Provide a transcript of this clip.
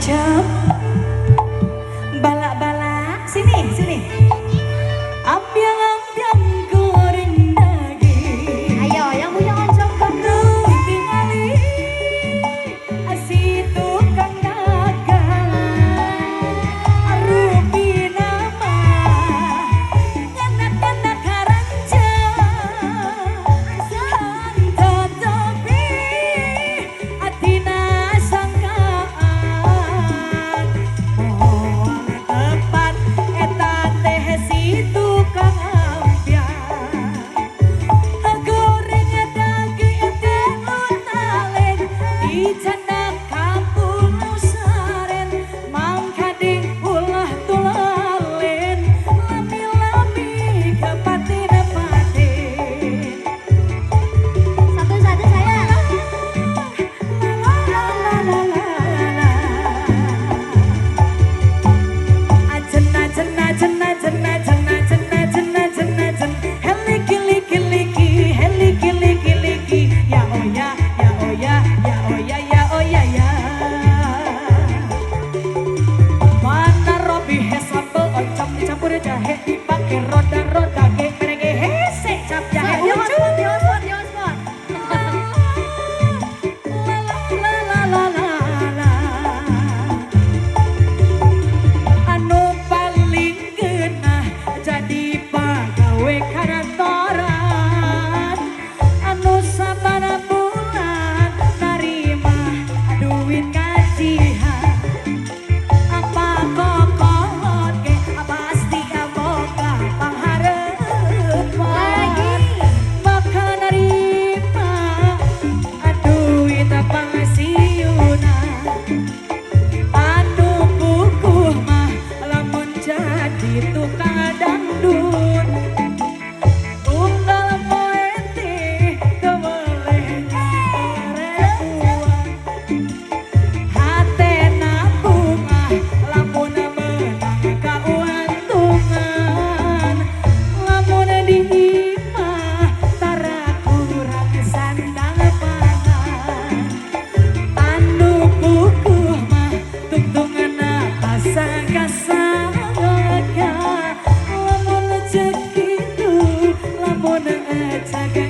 Ancam balak-balak sini sini ambiang-ambiang goreng daging Ayo yang punya oncom Tuh tingali si tukang dagang rupi nama anak-anak karanja tetapi atina sangkaan mohon tepat eta teh si tukang ampiang goreng daging teh utalen dicandak kampung saren mangkading ulah tulalen lami-lami kepatin-patin satu-satu saya. Jahe dipakai roda-roda ke merenge hese cap jahe Di hotspot, di hotspot, di hotspot. anu paling geunah jadi pagawe kantoran anu sabana bulan narima duit gajian apa kokot ge pasti boga panghareupan bakal narima duit pensiunan anu bukuh mah lamun jadi tukang dangdut unggal poeti teu boleh rebuan hatena bunga lamun menang kauntungan lamun diimah tara kurang sandang pangan anu bukuh mah tungtungna kasang-kasang lamun cek kitu lamun cek